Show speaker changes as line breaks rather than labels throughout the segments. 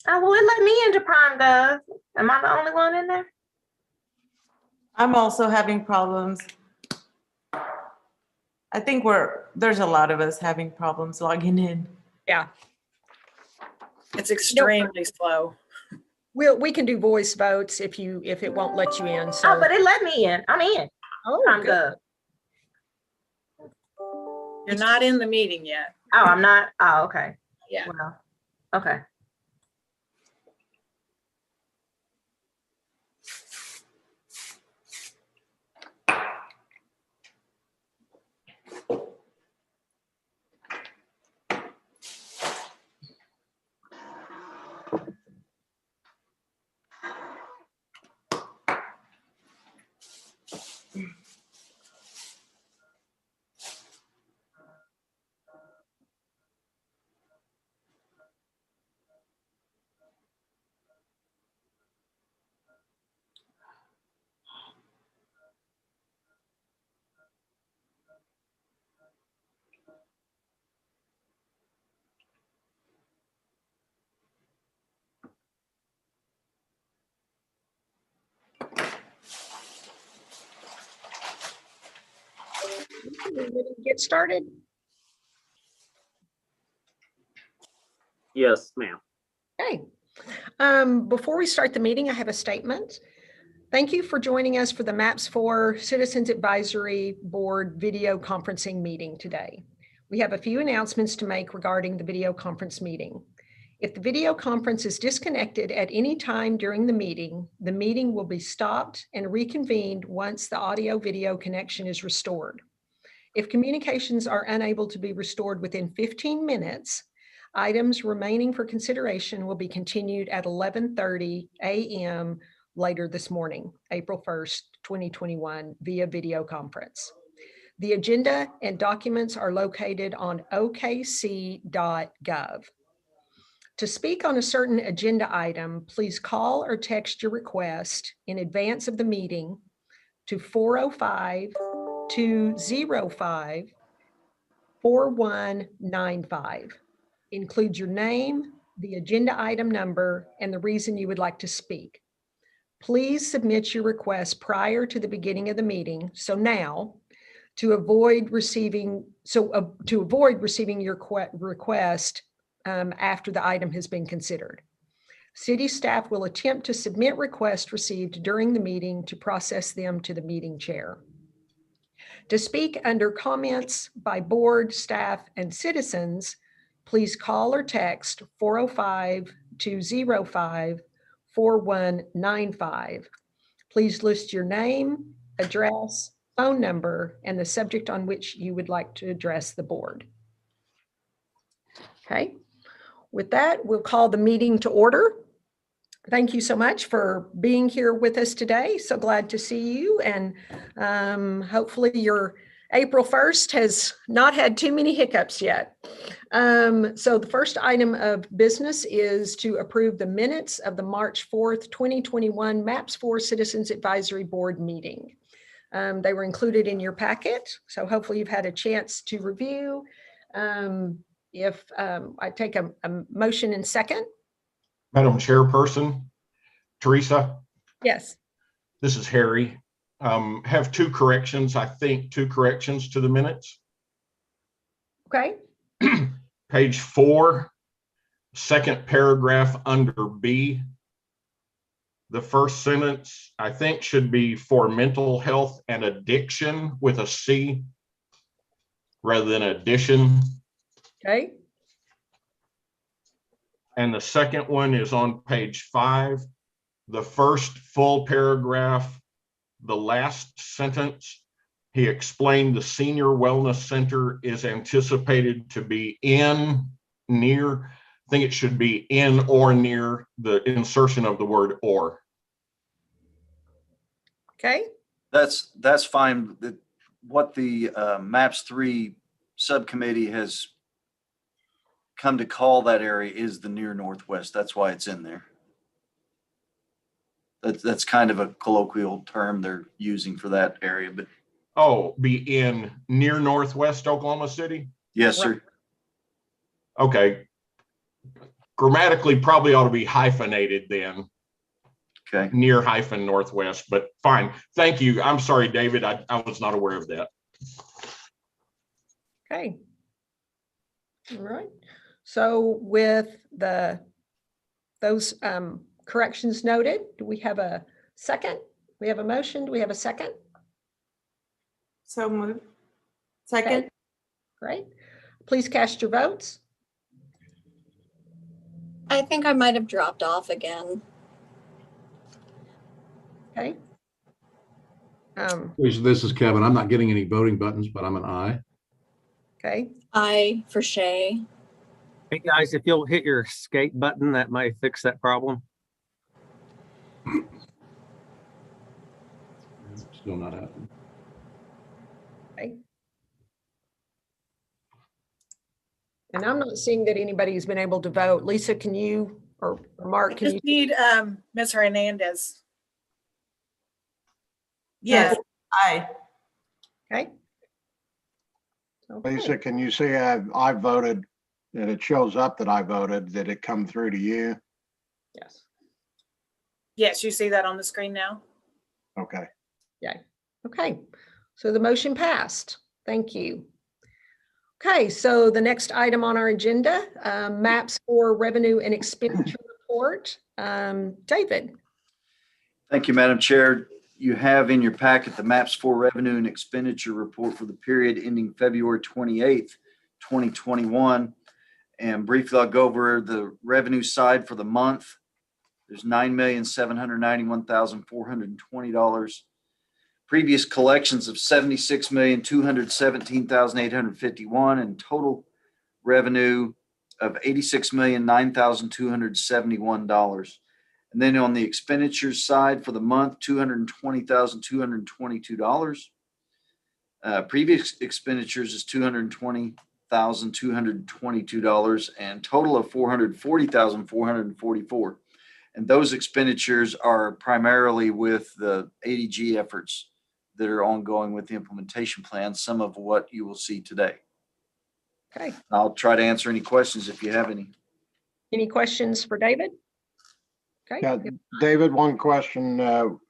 Oh, well, it let me into Prime Gov. Am I the only one in there?
I'm also having problems. I think there's a lot of us having problems logging in.
Yeah.
It's extremely slow.
We can do voice votes if it won't let you in. So.
Oh, but it let me in. I'm in.
Oh,
Prime
good.
Gov.
You're not in the meeting yet.
Oh, I'm not. Oh, okay.
Yeah.
Well, okay.
Get started.
Yes, ma'am.
Okay. Before we start the meeting, I have a statement. Thank you for joining us for the MAPS 4 Citizens Advisory Board video conferencing meeting today. We have a few announcements to make regarding the video conference meeting. If the video conference is disconnected at any time during the meeting will be stopped and reconvened once the audio-video connection is restored. If communications are unable to be restored within 15 minutes, items remaining for consideration will be continued at 11:30 a.m. later this morning, April 1st, 2021, via video conference. The agenda and documents are located on okc.gov. To speak on a certain agenda item, please call or text your request in advance of the meeting to 405-205-4195. Include your name, the agenda item number, and the reason you would like to speak. Please submit your request prior to the beginning of the meeting, so now, to avoid receiving your request after the item has been considered. City staff will attempt to submit requests received during the meeting to process them to the meeting chair. To speak under comments by board, staff, and citizens, please call or text 405-205-4195. Please list your name, address, phone number, and the subject on which you would like to address the board. Okay. With that, we'll call the meeting to order. Thank you so much for being here with us today. So glad to see you. And hopefully your April 1st has not had too many hiccups yet. So the first item of business is to approve the minutes of the March 4th, 2021 MAPS 4 Citizens Advisory Board meeting. They were included in your packet. So hopefully you've had a chance to review. If I take a motion and second.
Madam Chairperson, Teresa.
Yes.
This is Harry. Have two corrections to the minutes.
Okay.
Page 4, second paragraph under B. The first sentence, I think, should be for mental health and addiction with a C rather than addition.
Okay.
And the second one is on page 5. The first full paragraph, the last sentence, he explained the Senior Wellness Center is anticipated to be I think it should be in or near the insertion of the word or.
Okay,
That's fine. What the MAPS 3 subcommittee has come to call that area is the near northwest. That's why it's in there. That's kind of a colloquial term they're using for that area, but
Oh, be in near northwest Oklahoma City?
yes, sir.
Okay. Grammatically, probably ought to be hyphenated then,
Okay.
near hyphen northwest, but fine. Thank you. I'm sorry, David. I was not aware of that.
okay. All right. So with those corrections noted, do we have a second? We have a motion. Do we have a second?
So moved. Second.
Great. Please cast your votes.
I think I might have dropped off again.
Okay.
This is Kevin. I'm not getting any voting buttons, but I'm an aye.
Okay.
I for Shay.
Hey guys, if you'll hit your escape button, that might fix that problem.
Still not happening.
Okay. And I'm not seeing that anybody's been able to vote. Lisa, can you, or Mark, can you?
Just need Ms. Hernandez.
Yes. Aye.
Okay. Okay.
Lisa, can you see I voted, and it shows up that I voted, did it come through to you?
Yes.
Yes, you see that on the screen now?
Okay.
Okay. So the motion passed. Thank you. Okay, so the next item on our agenda, MAPS for revenue and expenditure report. David.
Thank you, Madam Chair. You have in your packet the MAPS 4 revenue and expenditure report for the period ending February 28th, 2021. And briefly, I'll go over the revenue side for the month. There's $9,791,420. Previous collections of $76,217,851 and total revenue of $86,009,271. And then on the expenditures side for the month, $220,222. Previous expenditures is $220,222 and total of $440,444. And those expenditures are primarily with the ADG efforts that are ongoing with the implementation plan, some of what you will see today.
Okay.
I'll try to answer any questions if you have any.
Any questions for David? Okay.
Yeah, David, one question.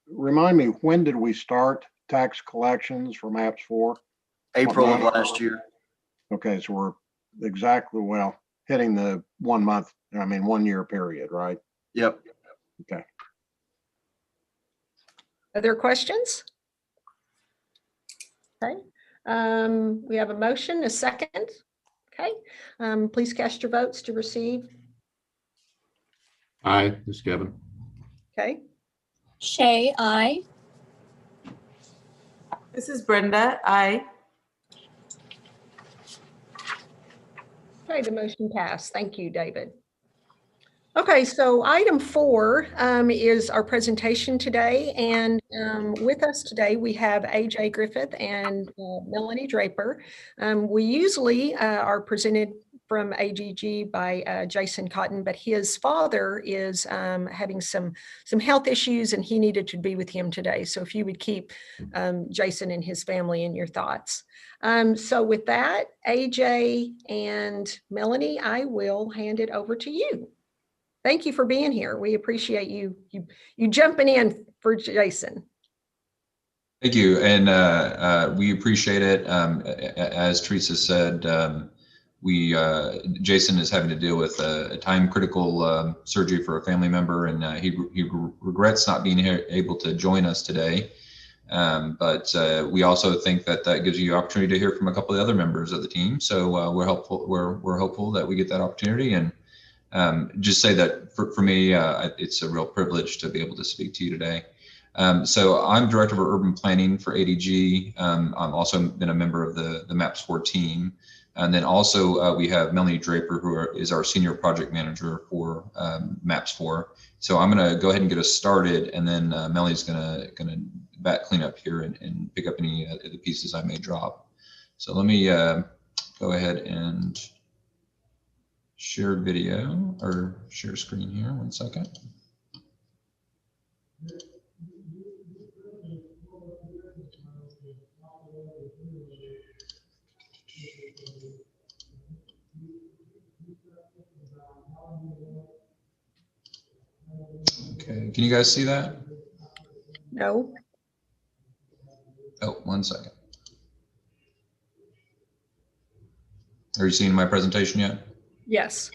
Remind me, when did we start tax collections for MAPS 4?
April of last year.
Okay, so we're exactly, well, hitting the 1 year period, right?
Yep.
Okay.
Other questions? Okay. We have a motion, a second. Okay. Please cast your votes to receive.
Aye, this is Kevin.
Okay.
Shay, I.
This is Brenda. Aye.
Okay, the motion passed. Thank you, David. Okay, so item 4 is our presentation today. And with us today, we have AJ Griffith and Melanie Draper. We usually are presented from AGG by Jason Cotton, but his father is having some health issues and he needed to be with him today. So if you would keep Jason and his family in your thoughts. So with that, AJ and Melanie, I will hand it over to you. Thank you for being here. We appreciate you jumping in for Jason.
Thank you, and we appreciate it. As Teresa said, Jason is having to deal with a time-critical surgery for a family member, and he regrets not being able to join us today. But we also think that gives you the opportunity to hear from a couple of the other members of the team. So we're hopeful that we get that opportunity, and just say that for me, it's a real privilege to be able to speak to you today. So I'm Director of Urban Planning for ADG. I'm also been a member of the MAPS 4 team. And then also we have Melanie Draper, who is our senior project manager for MAPS 4. So I'm going to go ahead and get us started, and then Melanie's going to back clean up here and pick up any of the pieces I may drop. So let me go ahead and share video or share screen here. 1 second. Okay, can you guys see that?
No.
Oh, 1 second. Are you seeing my presentation yet?
Yes.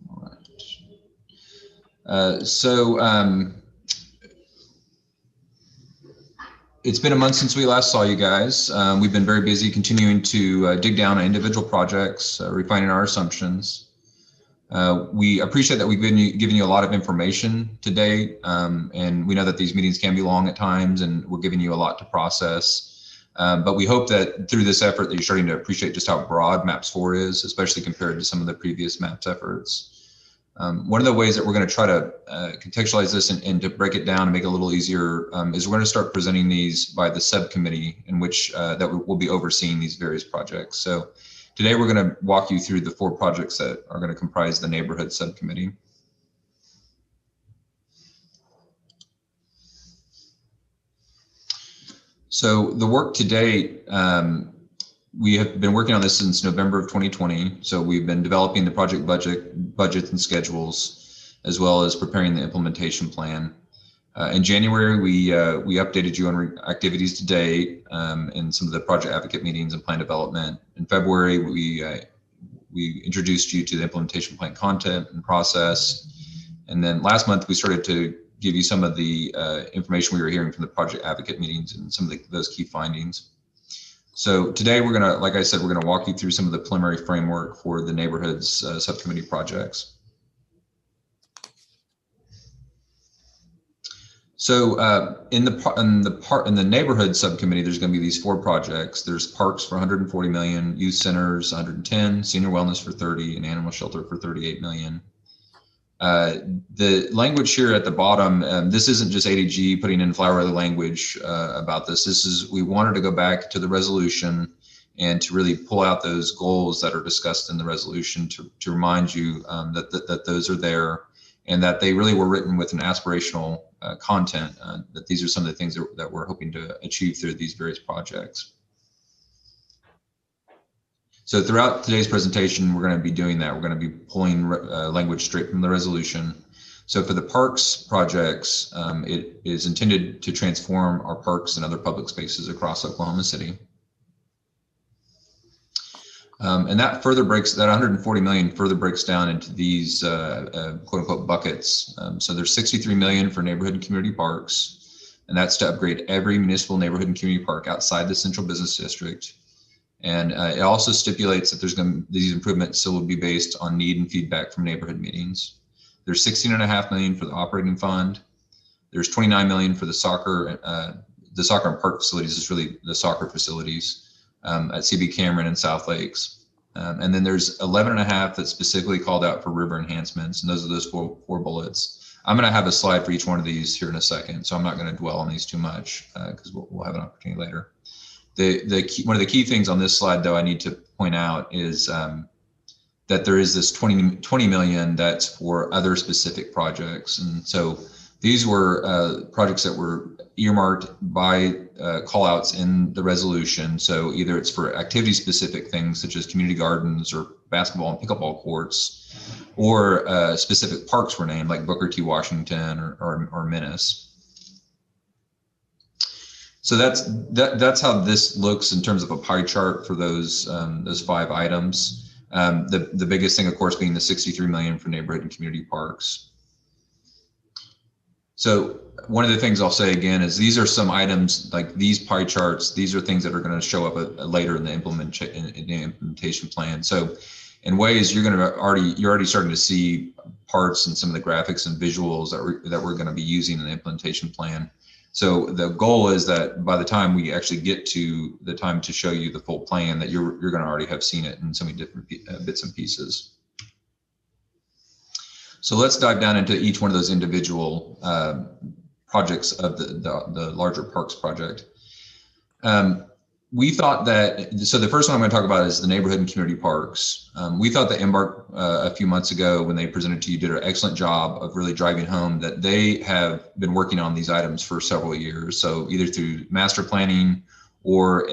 All right. It's been a month since we last saw you guys. We've been very busy continuing to dig down on individual projects, refining our assumptions. We appreciate that we've given you a lot of information today, and we know that these meetings can be long at times, and we're giving you a lot to process. But we hope that through this effort that you're starting to appreciate just how broad MAPS 4 is, especially compared to some of the previous MAPS efforts. One of the ways that we're going to try to contextualize this and to break it down and make it a little easier is we're going to start presenting these by the subcommittee in which that will be overseeing these various projects. So today we're going to walk you through the 4 projects that are going to comprise the neighborhood subcommittee. So the work to date, we have been working on this since November of 2020. So we've been developing the project budgets and schedules, as well as preparing the implementation plan. In January, we updated you on activities to date in some of the project advocate meetings and plan development. In February, we introduced you to the implementation plan content and process. And then last month, we started to give you some of the information we were hearing from the project advocate meetings and some of those key findings. So today we're going to, like I said, we're going to walk you through some of the preliminary framework for the neighborhoods subcommittee projects. So in the neighborhood subcommittee, there's going to be these 4 projects. There's parks for 140 million, youth centers 110, senior wellness for 30, and animal shelter for 38 million. The language here at the bottom, this isn't just ADG putting in flowery language about this. We wanted to go back to the resolution and to really pull out those goals that are discussed in the resolution to remind you that those are there and that they really were written with an aspirational content, that these are some of the things that we're hoping to achieve through these various projects. So throughout today's presentation, we're going to be doing that. We're going to be pulling language straight from the resolution. So for the parks projects, it is intended to transform our parks and other public spaces across Oklahoma City. And that 140 million further breaks down into these quote unquote buckets. So there's 63 million for neighborhood and community parks, and that's to upgrade every municipal neighborhood and community park outside the central business district. And it also stipulates that these improvements still will be based on need and feedback from neighborhood meetings. There's 16.5 million for the operating fund. There's 29 million for the soccer and park facilities. Is really the soccer facilities at CB Cameron and South Lakes. And then there's 11.5 that's specifically called out for river enhancements. And those are those four bullets. I'm going to have a slide for each one of these here in a second, so I'm not going to dwell on these too much because we'll have an opportunity later. One of the key things on this slide, though, I need to point out is that there is this 20 million that's for other specific projects. And so these were projects that were earmarked by callouts in the resolution. So either it's for activity specific things such as community gardens or basketball and pickleball courts, or specific parks were named like Booker T. Washington or Menace. So that's how this looks in terms of a pie chart for those 5 items. The biggest thing, of course, being the 63 million for neighborhood and community parks. So one of the things I'll say again is these are some items like these pie charts. These are things that are going to show up later in the implementation plan. So in ways you're already starting to see parts and some of the graphics and visuals that we're going to be using in the implementation plan. So the goal is that by the time we actually get to the time to show you the full plan, that you're going to already have seen it in so many different bits and pieces. So let's dive down into each one of those individual projects of the larger parks project. We thought that, so the first one I'm going to talk about is the neighborhood and community parks. We thought that Embark a few months ago when they presented to you did an excellent job of really driving home that they have been working on these items for several years. So either through master planning or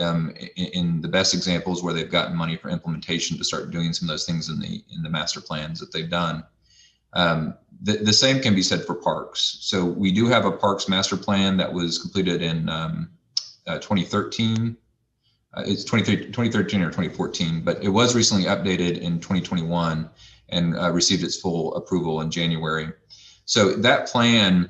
in the best examples where they've gotten money for implementation to start doing some of those things in the master plans that they've done. The same can be said for parks. So we do have a parks master plan that was completed in 2013. It's 2013 or 2014, but it was recently updated in 2021 and received its full approval in January. So that plan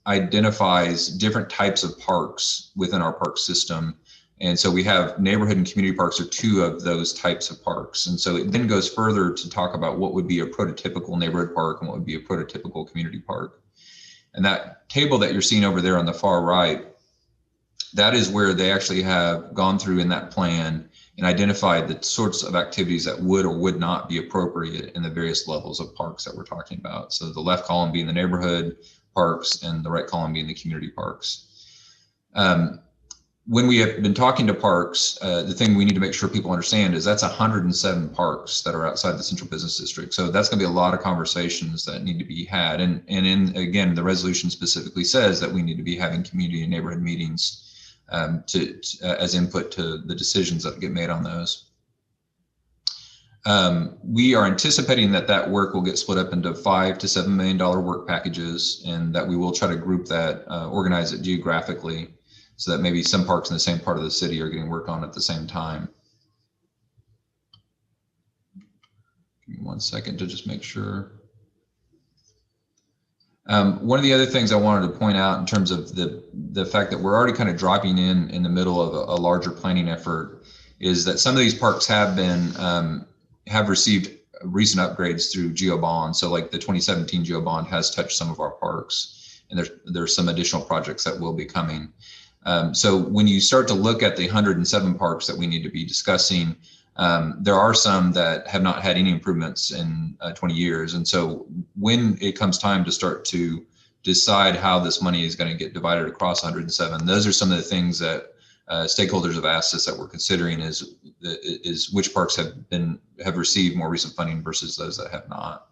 identifies different types of parks within our park system. And so we have neighborhood and community parks are two of those types of parks. And so it then goes further to talk about what would be a prototypical neighborhood park and what would be a prototypical community park. And that table that you're seeing over there on the far right, that is where they actually have gone through in that plan and identified the sorts of activities that would or would not be appropriate in the various levels of parks that we're talking about. So the left column being the neighborhood parks and the right column being the community parks. When we have been talking to parks, the thing we need to make sure people understand is that's 107 parks that are outside the central business district. So that's going to be a lot of conversations that need to be had. And again, the resolution specifically says that we need to be having community and neighborhood meetings as input to the decisions that get made on those. We are anticipating that work will get split up into $5 to $7 million work packages, and that we will try to group that, organize it geographically, so that maybe some parks in the same part of the city are getting work on at the same time. Give me 1 second to just make sure. One of the other things I wanted to point out in terms of the fact that we're already kind of dropping in the middle of a larger planning effort is that some of these parks have been have received recent upgrades through GeoBond. So like the 2017 GeoBond has touched some of our parks, and there's some additional projects that will be coming. So when you start to look at the 107 parks that we need to be discussing, there are some that have not had any improvements in 20 years. And so when it comes time to start to decide how this money is going to get divided across 107, those are some of the things that stakeholders have asked us that we're considering is which parks have received more recent funding versus those that have not.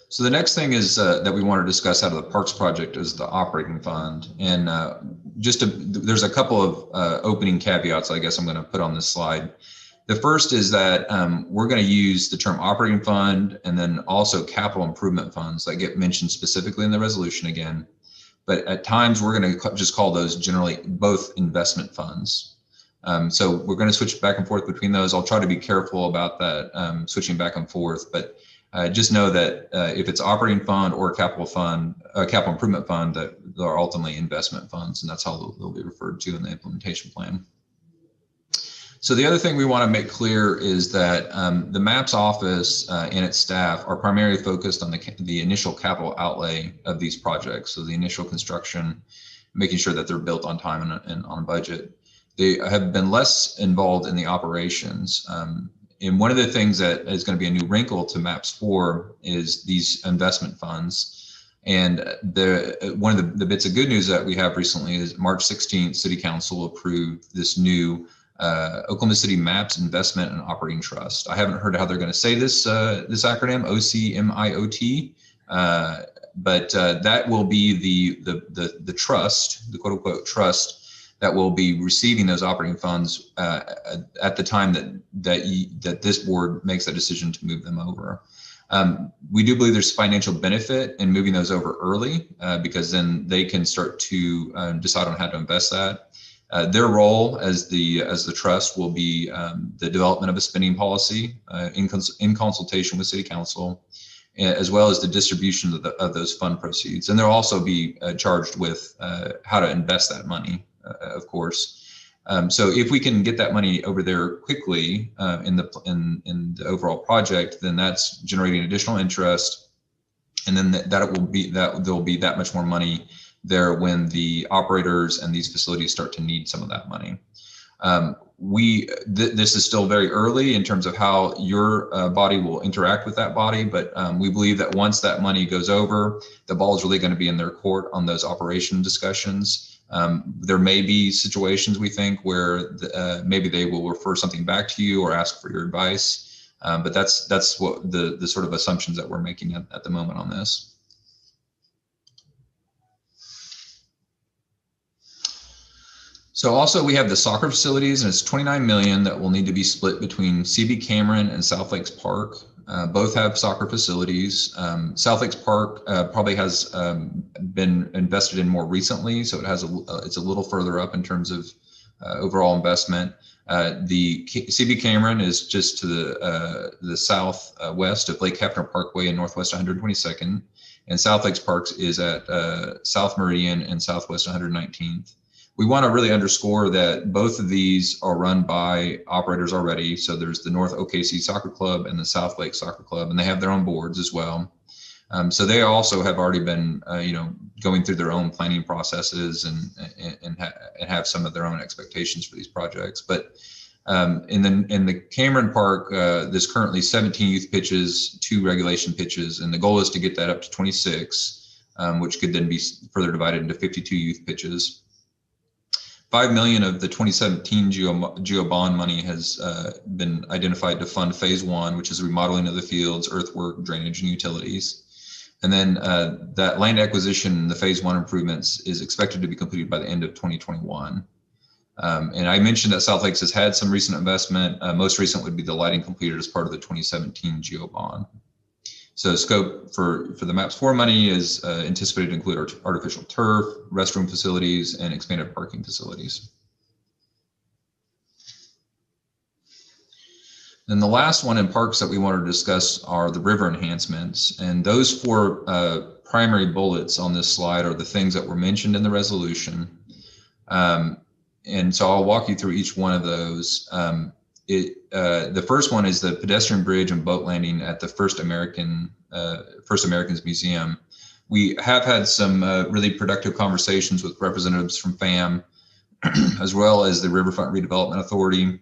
So the next thing is that we want to discuss out of the Parks project is the operating fund. And there's a couple of opening caveats I guess I'm going to put on this slide. The first is that we're going to use the term operating fund and then also capital improvement funds that get mentioned specifically in the resolution again. But at times we're going to just call those generally both investment funds. So we're going to switch back and forth between those. I'll try to be careful about that, switching back and forth, but just know that if it's operating fund or capital improvement fund, that they're ultimately investment funds, and that's how they'll be referred to in the implementation plan. So the other thing we want to make clear is that the MAPS office and its staff are primarily focused on the initial capital outlay of these projects. So the initial construction, making sure that they're built on time and on budget. They have been less involved in the operations. And one of the things that is going to be a new wrinkle to MAPS 4 is these investment funds. And one of the bits of good news that we have recently is March 16th, City Council approved this new Oklahoma City MAPS Investment and Operating Trust. I haven't heard how they're going to say this acronym, OCMIOT, but that will be the trust, the quote unquote trust, that will be receiving those operating funds at the time that this board makes that decision to move them over. We do believe there's financial benefit in moving those over early because then they can start to decide on how to invest that. Their role as the trust will be the development of a spending policy in consultation with City Council, as well as the distribution of those fund proceeds. And they'll also be charged with how to invest that money. Of course. So if we can get that money over there quickly in the overall project, then that's generating additional interest And then that there will be that much more money there when the operators and these facilities start to need some of that money. This is still very early in terms of how your body will interact with that body, but we believe that once that money goes over, the ball is really going to be in their court on those operation discussions. There may be situations, we think, where maybe they will refer something back to you or ask for your advice, but that's what the sort of assumptions that we're making at the moment on this. So also we have the soccer facilities, and it's 29 million that will need to be split between CB Cameron and South Lakes Park. Both have soccer facilities. South Lakes Park probably has been invested in more recently, so it's a little further up in terms of overall investment. The CB Cameron is just to the southwest of Lake Hefner Parkway and Northwest 122nd, and South Lakes Park is at South Meridian and Southwest 119th. We want to really underscore that both of these are run by operators already. So there's the North OKC Soccer Club and the South Lake Soccer Club, and they have their own boards as well. So they also have already been, going through their own planning processes and have some of their own expectations for these projects. But in the Cameron Park, there's currently 17 youth pitches, 2 regulation pitches, and the goal is to get that up to 26, which could then be further divided into 52 youth pitches. $5 million of the 2017 GEO bond money has been identified to fund phase 1, which is remodeling of the fields, earthwork, drainage, and utilities. And then that land acquisition, the phase 1 improvements, is expected to be completed by the end of 2021. And I mentioned that South Lakes has had some recent investment. Most recent would be the lighting completed as part of the 2017 GEO bond. So scope for the MAPS 4 money is anticipated to include artificial turf, restroom facilities, and expanded parking facilities. And the last one in parks that we wanted to discuss are the river enhancements. And those 4 primary bullets on this slide are the things that were mentioned in the resolution. And so I'll walk you through each one of those. The first one is the pedestrian bridge and boat landing at the First Americans Museum. We have had some really productive conversations with representatives from FAM, as well as the Riverfront Redevelopment Authority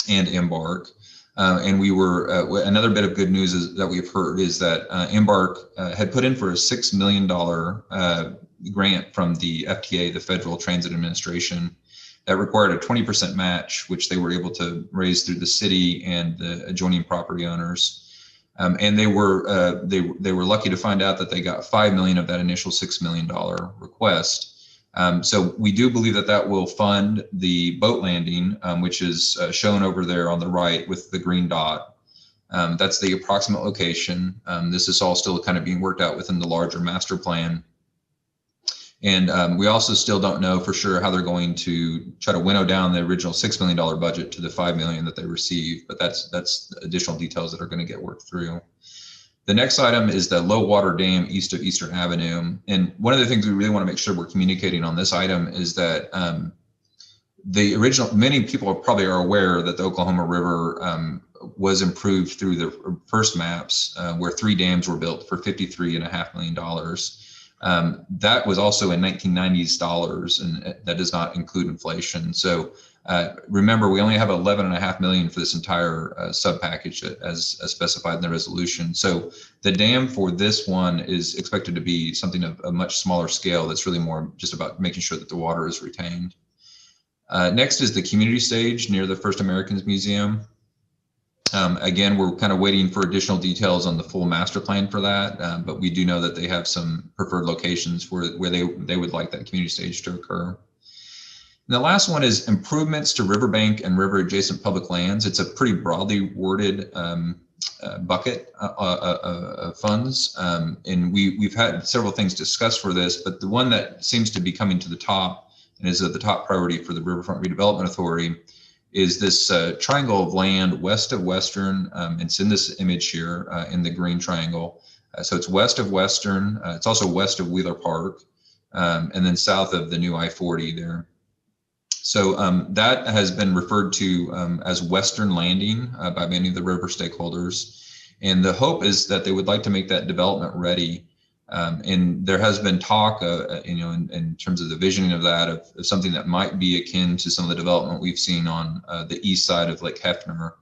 and Embark. And we were another bit of good news that we've heard is that Embark had put in for a $6 million grant from the FTA, the Federal Transit Administration, that required a 20% match, which they were able to raise through the city and the adjoining property owners. And they were lucky to find out that they got $5 million of that initial $6 million request. So we do believe that will fund the boat landing, which is shown over there on the right with the green dot. That's the approximate location. This is all still kind of being worked out within the larger master plan. And we also still don't know for sure how they're going to try to winnow down the original $6 million budget to the $5 million that they received, but that's additional details that are going to get worked through. The next item is the low water dam east of Eastern Avenue. And one of the things we really want to make sure we're communicating on this item is that many people probably are aware that the Oklahoma River was improved through the first maps where 3 dams were built for $53.5 million. That was also in 1990s dollars, and that does not include inflation. So remember, we only have $11.5 million for this entire sub package as specified in the resolution. So the dam for this one is expected to be something of a much smaller scale. That's really more just about making sure that the water is retained. Next is the community stage near the First Americans Museum. Again, we're kind of waiting for additional details on the full master plan for that, but we do know that they have some preferred locations where they would like that community stage to occur. And the last one is improvements to riverbank and river adjacent public lands. It's a pretty broadly worded bucket of funds, and we've had several things discussed for this, but the one that seems to be coming to the top and is at the top priority for the Riverfront Redevelopment Authority is this triangle of land west of Western. It's in this image here in the green triangle. So it's west of Western. It's also west of Wheeler Park, and then south of the new I-40 there. So that has been referred to as Western Landing by many of the river stakeholders. And the hope is that they would like to make that development ready. And there has been talk, in terms of the visioning of that, of something that might be akin to some of the development we've seen on the east side of Lake Hefner.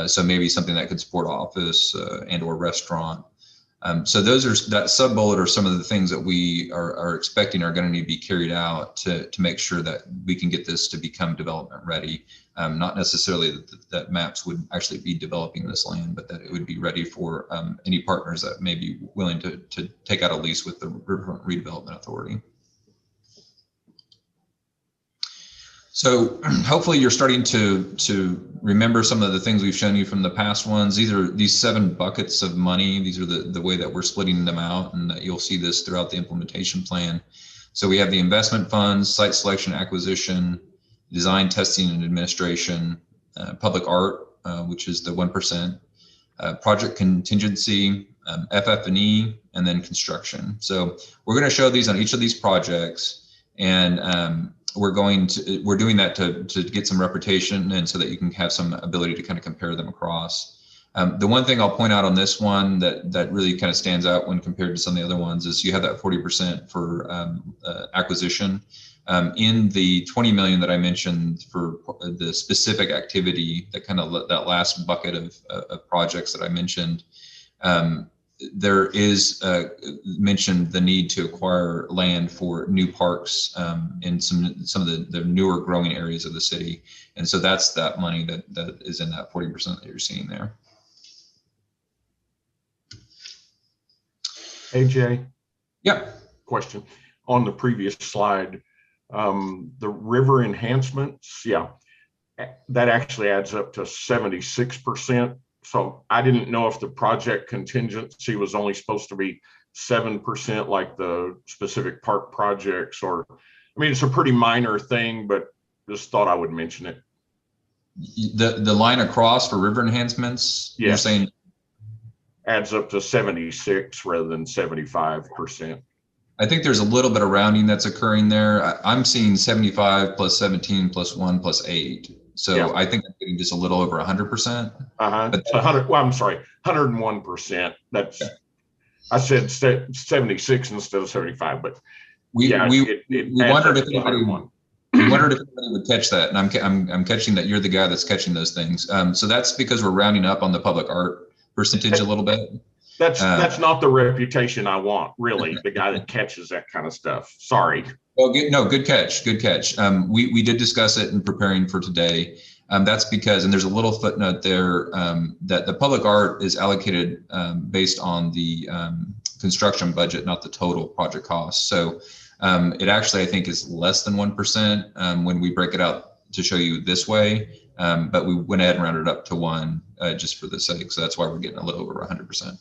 So maybe something that could support office and or restaurant. So that sub bullet are some of the things that we are expecting are going to need to be carried out to make sure that we can get this to become development ready. Not necessarily that MAPS would actually be developing this land, but that it would be ready for any partners that may be willing to take out a lease with the Riverfront Redevelopment Authority. So hopefully you're starting to remember some of the things we've shown you from the past ones. These 7 buckets of money. These are the way that we're splitting them out, and that you'll see this throughout the implementation plan. So we have the investment funds, site selection, acquisition, design, testing, and administration, public art, which is the 1%, project contingency, FF&E, and then construction. So we're going to show these on each of these projects, and we're doing that to get some reputation, and so that you can have some ability to kind of compare them across. The one thing I'll point out on this one that really kind of stands out when compared to some of the other ones is you have that 40% for acquisition. In the 20 million that I mentioned for the specific activity, that last bucket of projects that I mentioned, there is mentioned the need to acquire land for new parks in some of the newer growing areas of the city. And so that's that money that is in that 40% that you're seeing there.
AJ?
Yeah.
Question. On the previous slide, the river enhancements, yeah, that actually adds up to 76%. So I didn't know if the project contingency was only supposed to be 7% like the specific park projects, or, I mean, it's a pretty minor thing, but just thought I would mention it.
The line across for river enhancements,
yes,
you're saying
adds up to 76 rather than 75%.
I think there's a little bit of rounding that's occurring there. I'm seeing 75 plus 17 plus 1 plus 8. So yeah. I think I'm getting just a little over 100%.
But 100. Well, I'm sorry, 101%. That's okay. I said 76 instead of 75, but
we wondered if anybody would catch that, and I'm catching that you're the guy that's catching those things. So that's because we're rounding up on the public art percentage a little bit.
That's not the reputation I want, really. The guy that catches that kind of stuff. Sorry.
Well, good catch. Good catch. We did discuss it in preparing for today. That's because, and there's a little footnote there, that the public art is allocated based on the construction budget, not the total project cost. So it actually, I think, is less than 1% when we break it out to show you this way. But we went ahead and rounded it up to 1 just for the sake. So that's why we're getting a little over 100%.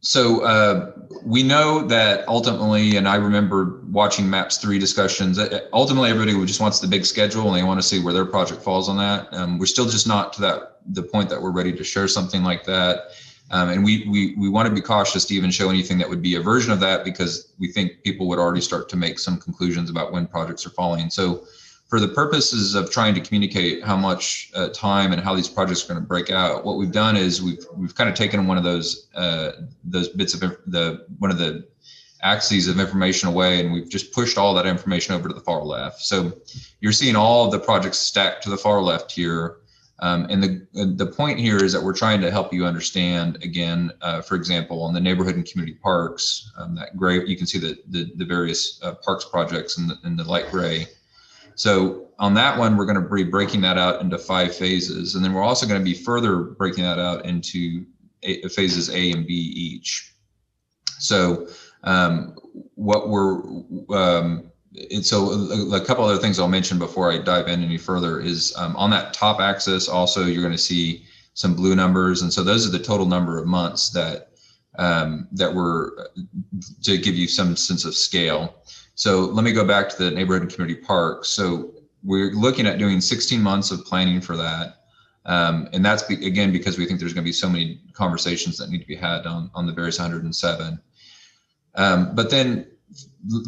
So we know that ultimately, and I remember watching MAPS 3 discussions, ultimately everybody just wants the big schedule and they want to see where their project falls on that. We're still just not to the point that we're ready to share something like that. And we want to be cautious to even show anything that would be a version of that, because we think people would already start to make some conclusions about when projects are falling. So for the purposes of trying to communicate how much time and how these projects are going to break out, what we've done is we've kind of taken one of those bits of one of the axes of information away, and we've just pushed all that information over to the far left. So you're seeing all of the projects stacked to the far left here. And the point here is that we're trying to help you understand, again, for example, on the neighborhood and community parks, that gray, you can see the various parks projects in the light gray. So on that one, we're going to be breaking that out into 5 phases. And then we're also going to be further breaking that out into phases A and B each. So what so a couple other things I'll mention before I dive in any further is on that top axis, also, you're going to see some blue numbers. And so those are the total number of months that were to give you some sense of scale. So let me go back to the neighborhood and community parks. So we're looking at doing 16 months of planning for that. And that's, again, because we think there's going to be so many conversations that need to be had on the various 107. But then,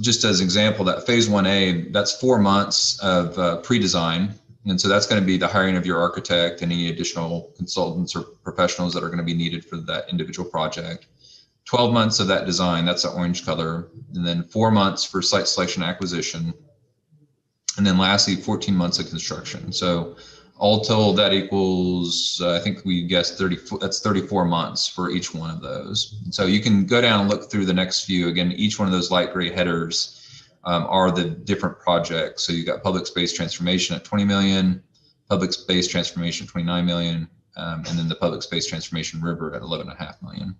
just as example, that phase 1A, that's 4 months of pre-design. And so that's going to be the hiring of your architect and any additional consultants or professionals that are going to be needed for that individual project. 12 months of that design, that's the orange color, and then 4 months for site selection acquisition. And then lastly, 14 months of construction. So all told, that equals, I think we guessed 34 months for each one of those. And so you can go down and look through the next few. Again, each one of those light gray headers are the different projects. So you got public space transformation at 20 million, public space transformation 29 million, and then the public space transformation river at 11.5 million.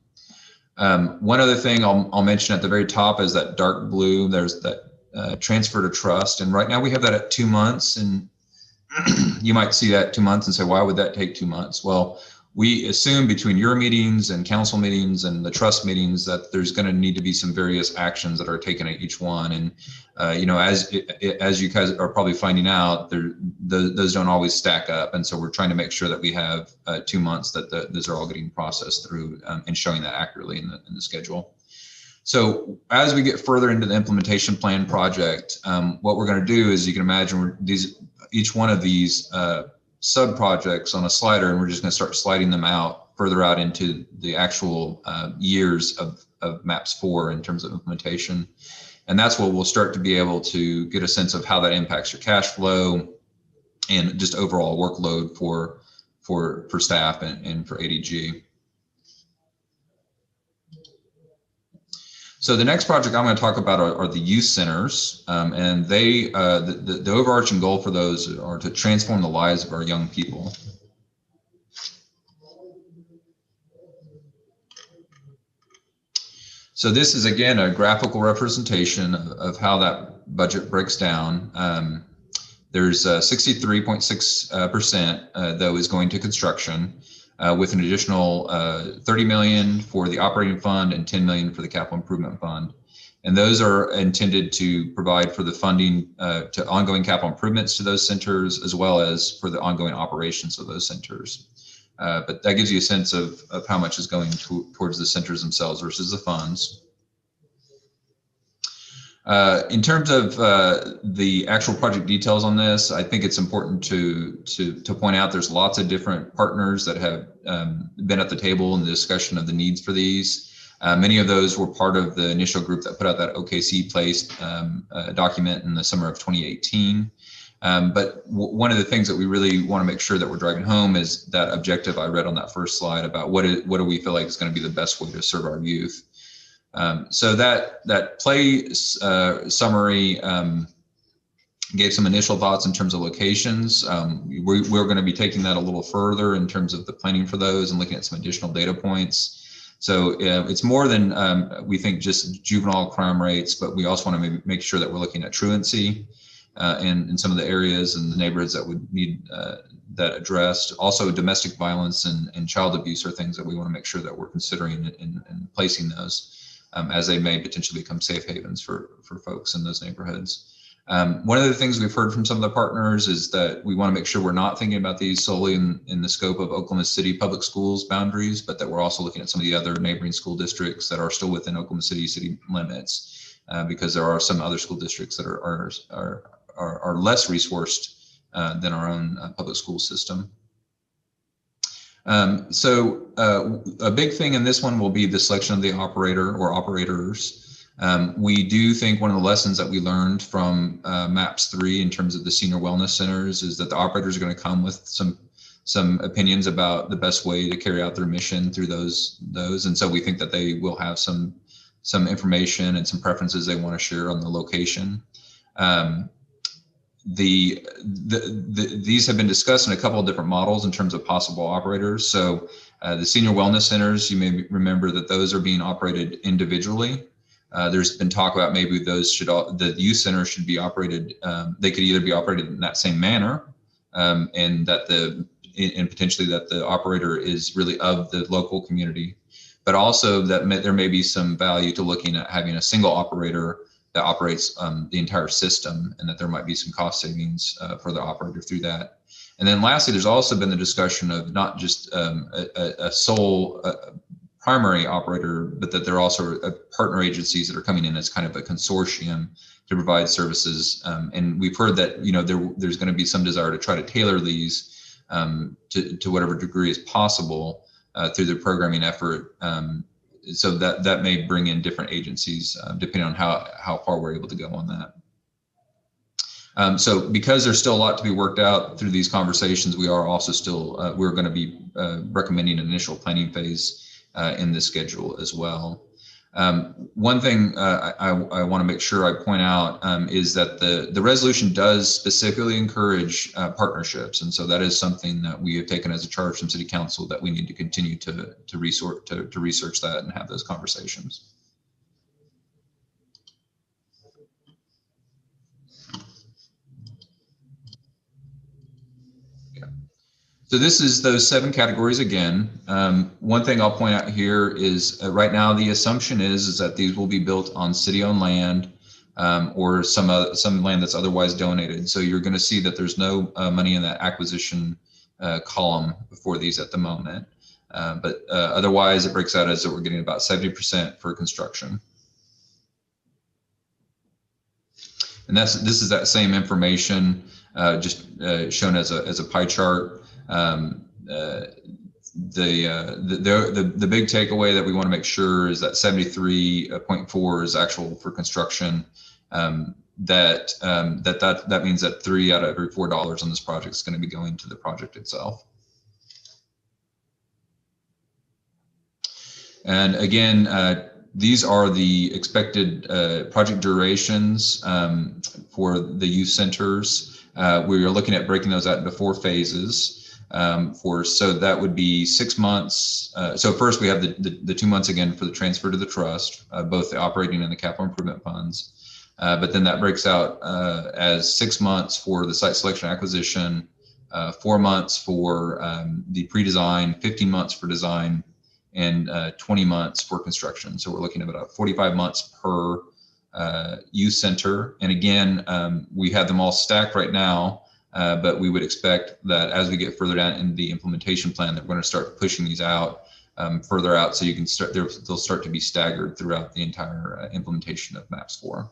One other thing I'll mention at the very top is that dark blue. There's that transfer to trust, and right now we have that at 2 months. And you might see that 2 months and say, why would that take 2 months? Well, we assume between your meetings and council meetings and the trust meetings that there's going to need to be some various actions that are taken at each one. And you know, as you guys are probably finding out, those don't always stack up. And so we're trying to make sure that we have 2 months that those are all getting processed through and showing that accurately in the schedule. So as we get further into the implementation plan project, what we're going to do is, you can imagine, each one of these sub projects on a slider, and we're just going to start sliding them out further out into the actual years of MAPS 4 in terms of implementation. And that's what we'll start to be able to get a sense of how that impacts your cash flow and just overall workload for staff and for ADG. So the next project I'm going to talk about are the youth centers, and they the overarching goal for those are to transform the lives of our young people. So this is, again, a graphical representation of how that budget breaks down. There's 63.6% though is going to construction, with an additional 30 million for the operating fund and 10 million for the capital improvement fund. And those are intended to provide for the funding to ongoing capital improvements to those centers, as well as for the ongoing operations of those centers. But that gives you a sense of how much is going towards the centers themselves versus the funds. In terms of the actual project details on this, I think it's important to point out there's lots of different partners that have been at the table in the discussion of the needs for these. Many of those were part of the initial group that put out that OKC placed document in the summer of 2018. But one of the things that we really want to make sure that we're driving home is that objective I read on that first slide about what do we feel like is going to be the best way to serve our youth. So that play summary gave some initial thoughts in terms of locations. We're going to be taking that a little further in terms of the planning for those and looking at some additional data points. So it's more than we think just juvenile crime rates, but we also want to make sure that we're looking at truancy in some of the areas and the neighborhoods that would need that addressed. Also, domestic violence and child abuse are things that we want to make sure that we're considering and placing those. As they may potentially become safe havens for folks in those neighborhoods. One of the things we've heard from some of the partners is that we want to make sure we're not thinking about these solely in the scope of Oklahoma City public schools boundaries, but that we're also looking at some of the other neighboring school districts that are still within Oklahoma city limits, because there are some other school districts that are less resourced than our own public school system. So a big thing in this one will be the selection of the operator or operators. We do think one of the lessons that we learned from MAPS 3 in terms of the senior wellness centers is that the operators are going to come with some opinions about the best way to carry out their mission through those. And so we think that they will have some information and some preferences they want to share on the location. These have been discussed in a couple of different models in terms of possible operators. So the senior wellness centers, you may remember that those are being operated individually. There's been talk about maybe the youth centers should be operated. They could either be operated in that same manner, and potentially that the operator is really of the local community, but also that there may be some value to looking at having a single operator that operates the entire system, and that there might be some cost savings for the operator through that. And then lastly, there's also been the discussion of not just a sole primary operator, but that there are also partner agencies that are coming in as kind of a consortium to provide services. And we've heard that, you know, there's going to be some desire to try to tailor these to whatever degree is possible through the programming effort. So that may bring in different agencies depending on how far we're able to go on that. So because there's still a lot to be worked out through these conversations, we are also still, we're going to be recommending an initial planning phase in this schedule as well. One thing I want to make sure I point out is that the resolution does specifically encourage partnerships. And so that is something that we have taken as a charge from City Council, that we need to continue to research that and have those conversations. So this is those 7 categories again. One thing I'll point out here is right now the assumption is that these will be built on city-owned land or some land that's otherwise donated. So you're going to see that there's no money in that acquisition column for these at the moment. But otherwise, it breaks out as that we're getting about 70% for construction. And this is that same information just shown as a pie chart. The big takeaway that we want to make sure is that 73.4 is actual for construction. That means that 3 out of every $4 on this project is going to be going to the project itself. And again, these are the expected project durations for the youth centers. We are looking at breaking those out into 4 phases. So that would be 6 months. So first we have the 2 months again for the transfer to the trust, both the operating and the capital improvement funds. But then that breaks out as 6 months for the site selection acquisition, 4 months for the pre-design, 15 months for design, and 20 months for construction. So we're looking at about 45 months per youth center. And again, we have them all stacked right now, but we would expect that as we get further down in the implementation plan, that we're going to start pushing these out further out, so you can start, they'll start to be staggered throughout the entire implementation of MAPS 4.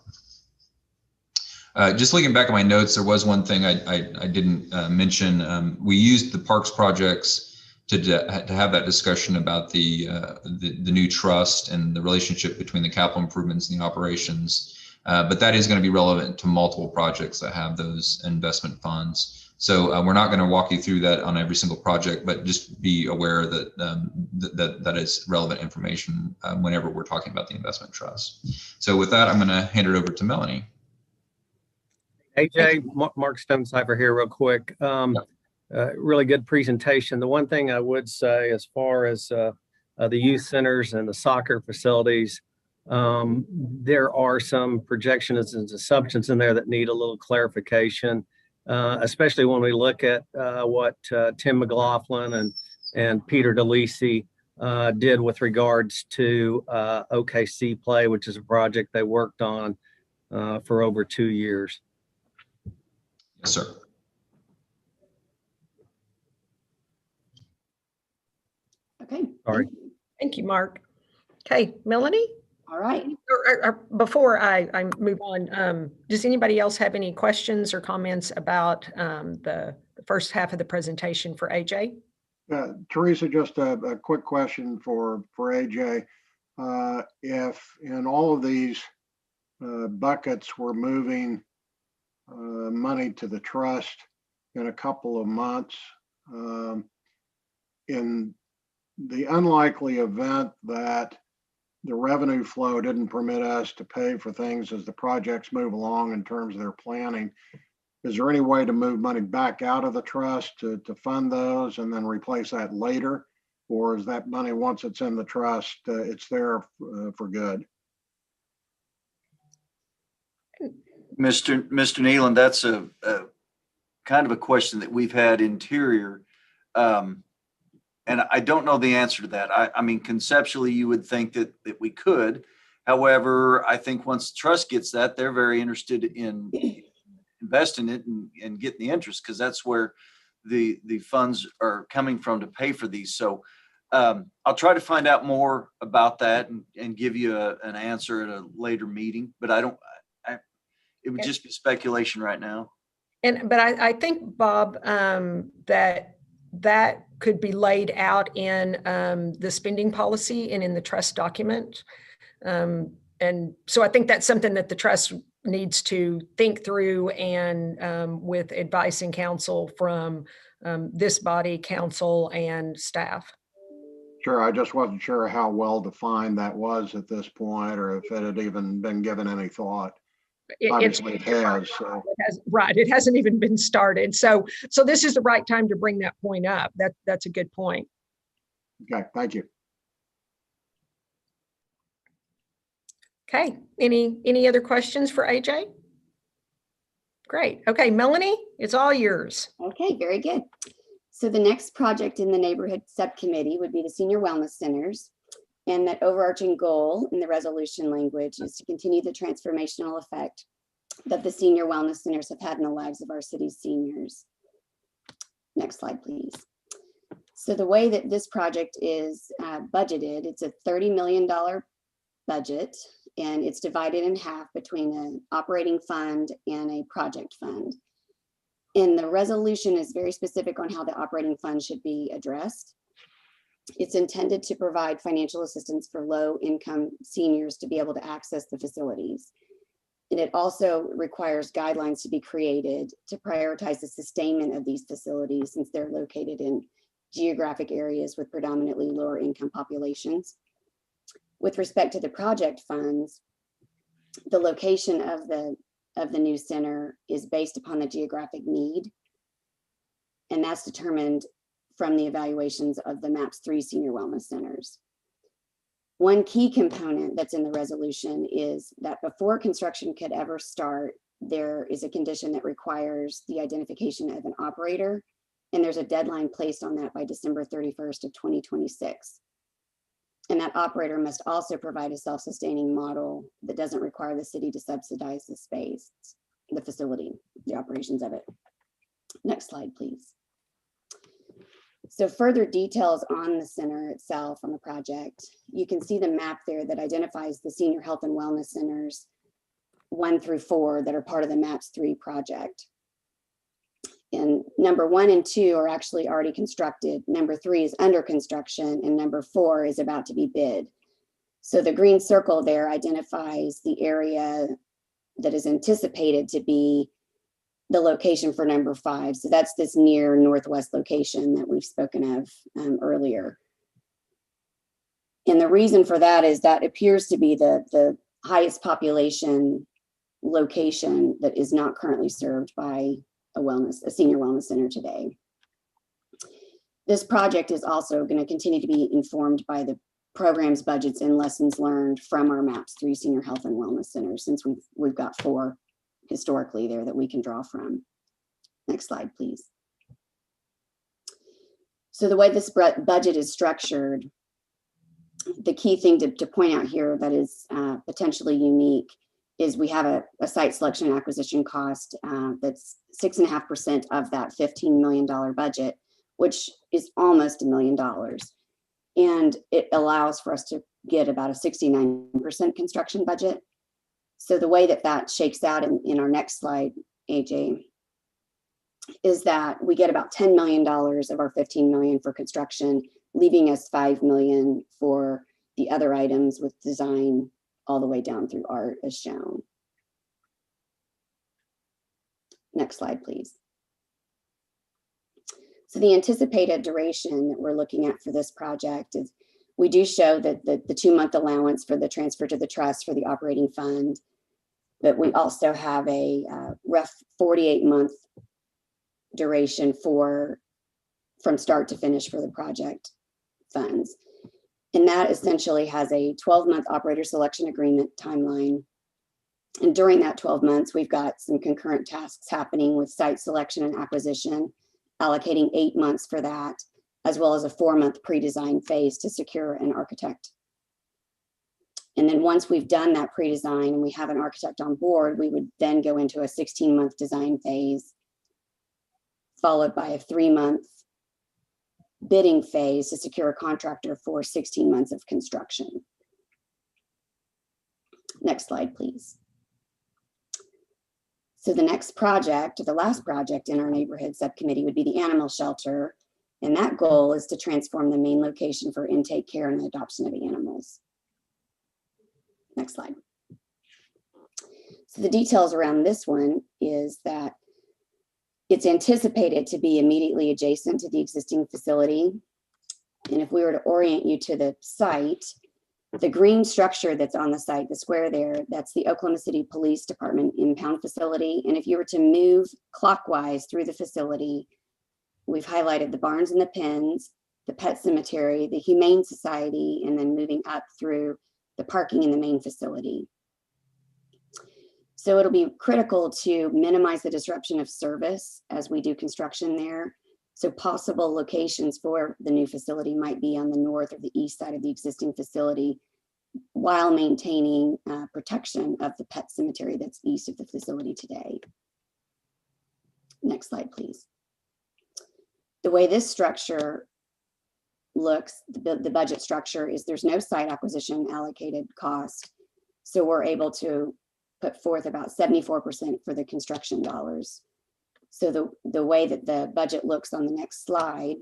Just looking back at my notes, there was one thing I didn't mention. We used the parks projects to have that discussion about the new trust and the relationship between the capital improvements and the operations. But that is going to be relevant to multiple projects that have those investment funds. So we're not going to walk you through that on every single project, but just be aware that that is relevant information whenever we're talking about the investment trust. So with that, I'm going to hand it over to Melanie.
AJ, Mark Stonecipher here real quick. Really good presentation. The one thing I would say as far as the youth centers and the soccer facilities, there are some projections and assumptions in there that need a little clarification, especially when we look at what Tim McLaughlin and Peter DeLisi did with regards to OKC Play, which is a project they worked on for over 2 years.
Yes, sir.
Okay.
Sorry.
Thank you, Mark. Okay, Melanie?
All right.
Before I move on, does anybody else have any questions or comments about the first half of the presentation for AJ?
Teresa, just a quick question for AJ. If in all of these buckets we're moving money to the trust in a couple of months, in the unlikely event that the revenue flow didn't permit us to pay for things as the projects move along in terms of their planning, is there any way to move money back out of the trust to fund those and then replace that later? Or is that money, once it's in the trust, it's there for good?
Mr. Nealon, that's a kind of a question that we've had interior. And I don't know the answer to that. I mean, conceptually, you would think that we could. However, I think once the trust gets that, they're very interested in investing it and getting the interest, because that's where the funds are coming from to pay for these. So I'll try to find out more about that and give you an answer at a later meeting, but it would just be speculation right now.
But I think, Bob, that could be laid out in the spending policy and in the trust document. And so I think that's something that the trust needs to think through, and with advice and counsel from this body, council, and staff.
Sure, I just wasn't sure how well defined that was at this point, or if it had even been given any thought. Obviously it has, so.
Right, it hasn't even been started. So this is the right time to bring that point up. That's a good point.
Okay, thank you.
Okay, any other questions for AJ? Great. Okay, Melanie, it's all yours.
Okay, very good. So the next project in the neighborhood subcommittee would be the senior wellness centers. And that overarching goal in the resolution language is to continue the transformational effect that the senior wellness centers have had in the lives of our city's seniors. Next slide, please. So the way that this project is budgeted, it's a $30 million budget, and it's divided in half between an operating fund and a project fund. And the resolution is very specific on how the operating fund should be addressed. It's intended to provide financial assistance for low-income seniors to be able to access the facilities. And it also requires guidelines to be created to prioritize the sustainment of these facilities, since they're located in geographic areas with predominantly lower income populations. With respect to the project funds, the location of the new center is based upon the geographic need, and that's determined from the evaluations of the MAPS 3 senior wellness centers. One key component that's in the resolution is that before construction could ever start, there is a condition that requires the identification of an operator, and there's a deadline placed on that by December 31st of 2026. And that operator must also provide a self-sustaining model that doesn't require the city to subsidize the space, the facility, the operations of it. Next slide, please. So further details on the center itself, on the project, you can see the map there that identifies the senior health and wellness centers 1 through 4 that are part of the MAPS 3 project. And number 1 and 2 are actually already constructed. Number 3 is under construction, and number 4 is about to be bid. So the green circle there identifies the area that is anticipated to be the location for number 5. So that's this near northwest location that we've spoken of earlier. And the reason for that is that appears to be the highest population location that is not currently served by a senior wellness center today. This project is also going to continue to be informed by the programs, budgets, and lessons learned from our MAPS 3 senior health and wellness centers, since we've got 4 historically there that we can draw from. Next slide, please. So the way this budget is structured, the key thing to point out here that is potentially unique is we have a site selection and acquisition cost that's 6.5% of that $15 million budget, which is almost $1 million. And it allows for us to get about a 69% construction budget. So the way that shakes out in our next slide, AJ, is that we get about $10 million of our $15 million for construction, leaving us $5 million for the other items with design all the way down through art as shown. Next slide, please. So the anticipated duration that we're looking at for this project is, we do show that the 2-month allowance for the transfer to the trust for the operating fund, but we also have a rough 48-month duration from start to finish for the project funds. And that essentially has a 12-month operator selection agreement timeline. And during that 12 months, we've got some concurrent tasks happening with site selection and acquisition, allocating 8 months for that, as well as a 4-month pre-design phase to secure an architect. And then once we've done that pre-design and we have an architect on board, we would then go into a 16-month design phase, followed by a 3-month bidding phase to secure a contractor for 16 months of construction. Next slide, please. So the next project, the last project in our neighborhood subcommittee would be the animal shelter. And that goal is to transform the main location for intake, care, and adoption of animals. Next slide. So the details around this one is that it's anticipated to be immediately adjacent to the existing facility. And if we were to orient you to the site, the green structure that's on the site, the square there, that's the Oklahoma City Police Department impound facility. And if you were to move clockwise through the facility, we've highlighted the barns and the pens, the pet cemetery, the Humane Society, and then moving up through the parking in the main facility. So it'll be critical to minimize the disruption of service as we do construction there. So possible locations for the new facility might be on the north or the east side of the existing facility, while maintaining protection of the pet cemetery that's east of the facility today. Next slide, please. The way this structure looks, the budget structure, is there's no site acquisition allocated cost. So we're able to put forth about 74% for the construction dollars. So the way that the budget looks on the next slide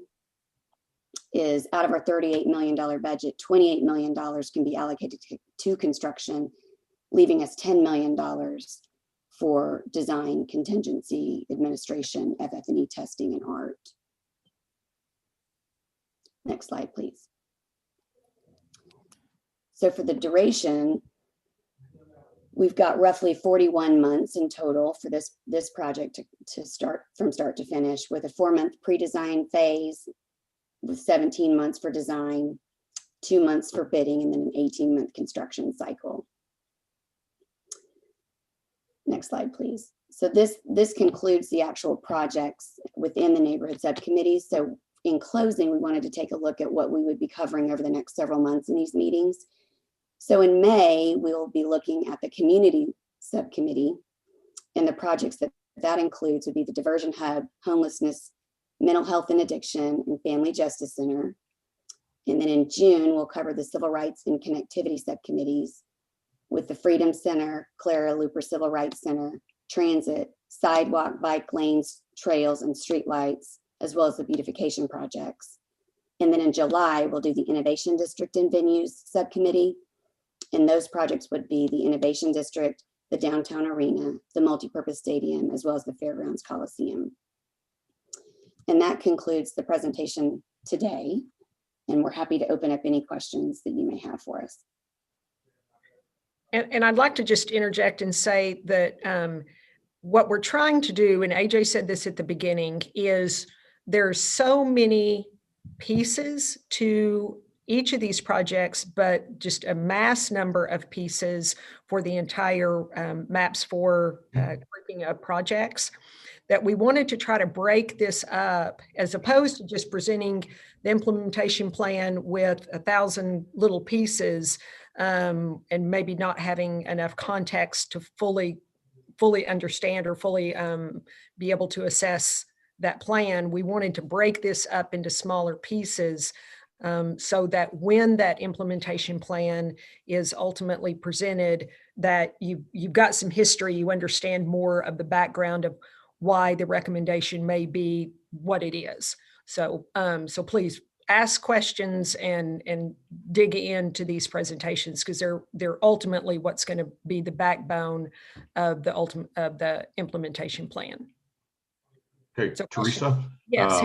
is, out of our $38 million budget, $28 million can be allocated to construction, leaving us $10 million for design, contingency, administration, FF&E testing, and art. Next slide, please. So for the duration, we've got roughly 41 months in total for this project to start from start to finish, with a 4-month pre-design phase, with 17 months for design, 2 months for bidding, and then an 18-month construction cycle. Next slide, please. So this concludes the actual projects within the neighborhood subcommittees. So in closing, we wanted to take a look at what we would be covering over the next several months in these meetings. So in May, we'll be looking at the community subcommittee, and the projects that includes would be the Diversion Hub, Homelessness, Mental Health and Addiction, and Family Justice Center. And then in June, we'll cover the Civil Rights and Connectivity subcommittees with the Freedom Center, Clara Looper Civil Rights Center, Transit, Sidewalk, Bike Lanes, Trails, and Streetlights, as well as the beautification projects. And then in July, we'll do the Innovation District and Venues subcommittee. And those projects would be the Innovation District, the Downtown Arena, the Multipurpose Stadium, as well as the Fairgrounds Coliseum. And that concludes the presentation today. And we're happy to open up any questions that you may have for us.
And I'd like to just interject and say that what we're trying to do, and AJ said this at the beginning, is there's so many pieces to each of these projects, but just a mass number of pieces for the entire MAPS 4 grouping of projects, that we wanted to try to break this up, as opposed to just presenting the implementation plan with 1,000 little pieces and maybe not having enough context to fully understand or fully be able to assess that plan. We wanted to break this up into smaller pieces so that when that implementation plan is ultimately presented, that you've got some history, you understand more of the background of why the recommendation may be what it is. So, so please ask questions and dig into these presentations, because they're ultimately what's going to be the backbone of the implementation plan.
Okay,
So,
Teresa.
yes.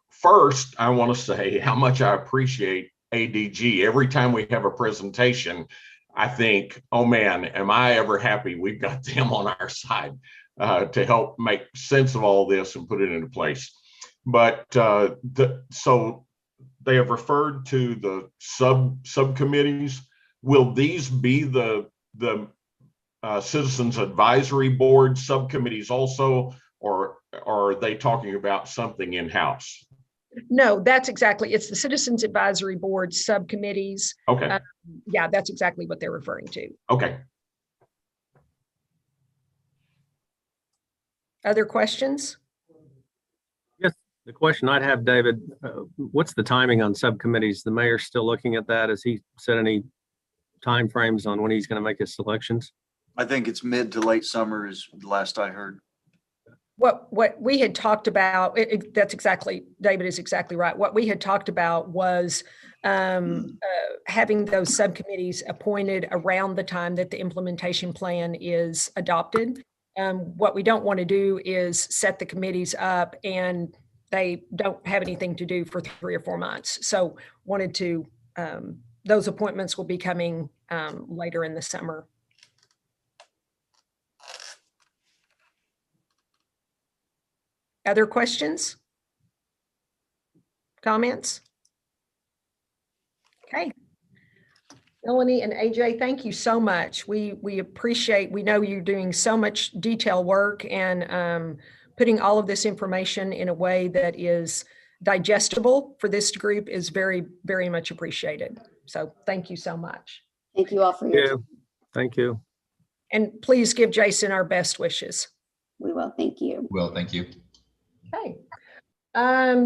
First, I want to say how much I appreciate ADG. Every time we have a presentation, I think, oh man, am I ever happy we've got them on our side to help make sense of all this and put it into place. But so they have referred to the subcommittees. Will these be the Citizens Advisory Board subcommittees also, or are they talking about something in-house?
No, that's exactly, it's the Citizens Advisory Board subcommittees.
Okay.
Yeah, that's exactly what they're referring to.
Okay.
Other questions?
Yes, The question I'd have, David, what's the timing on subcommittees? The mayor's still looking at that. Has he set any timeframes on when he's going to make his selections?
I think it's mid to late summer is the last I heard.
What we had talked about, that's exactly, David is exactly right. What we had talked about was having those subcommittees appointed around the time that the implementation plan is adopted. What we don't want to do is set the committees up and they don't have anything to do for 3 or 4 months. So wanted to, those appointments will be coming later in the summer. Other questions? Comments? Okay. Melanie and AJ, thank you so much. We appreciate, we know you're doing so much detail work and putting all of this information in a way that is digestible for this group is very, very much appreciated. So thank you so much.
Thank you all for your time.
Thank you.
And please give Jason our best wishes.
We will. Thank you.
Well, thank you.
Okay.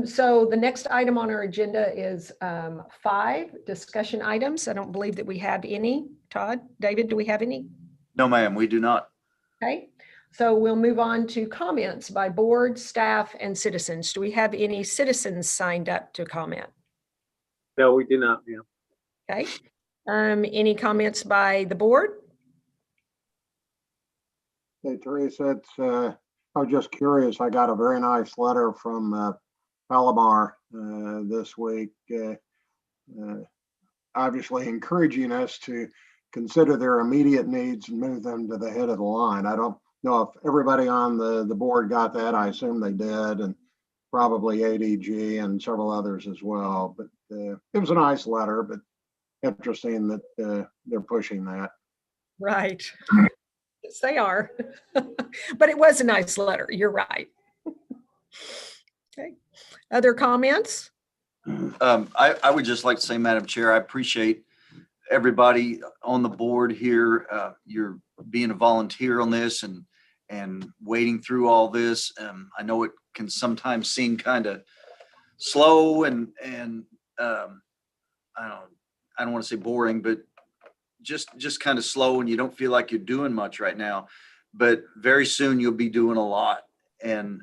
So the next item on our agenda is 5 discussion items. I don't believe that we have any. Todd, David, do we have any?
No, ma'am, we do not.
Okay. So we'll move on to comments by board, staff, and citizens. Do we have any citizens signed up to comment?
No, we do not. Yeah.
Okay. Any comments by the board?
Hey, Teresa, I was just curious. I got a very nice letter from Palomar this week, obviously encouraging us to consider their immediate needs and move them to the head of the line. I don't know if everybody on the board got that. I assume they did, and probably ADG and several others as well. But it was a nice letter, but interesting that they're pushing that.
Right. Yes, they are. But it was a nice letter. You're right. Okay. Other comments?
I would just like to say, Madam Chair, I appreciate everybody on the board here. You're being a volunteer on this and wading through all this. I know it can sometimes seem kind of slow and I don't want to say boring, but just kind of slow, and you don't feel like you're doing much right now, but very soon you'll be doing a lot. And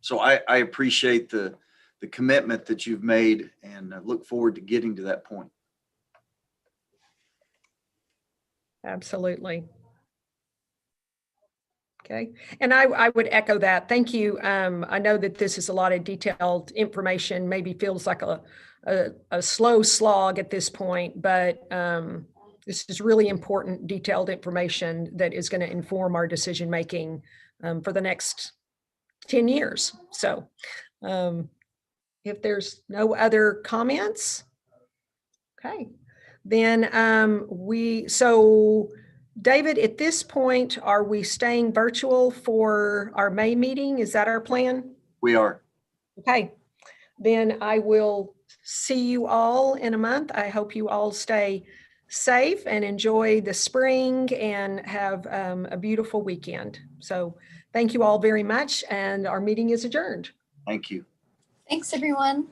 so I appreciate the commitment that you've made, and I look forward to getting to that point.
Absolutely. Okay. And I would echo that. Thank you. I know that this is a lot of detailed information, maybe feels like a slow slog at this point, but this is really important, detailed information that is going to inform our decision-making for the next 10 years. So if there's no other comments, okay, then so David, at this point, are we staying virtual for our May meeting? Is that our plan?
We are.
Okay, then I will see you all in a month. I hope you all stay safe and enjoy the spring and have a beautiful weekend. So thank you all very much, and our meeting is adjourned.
Thank you.
Thanks, everyone.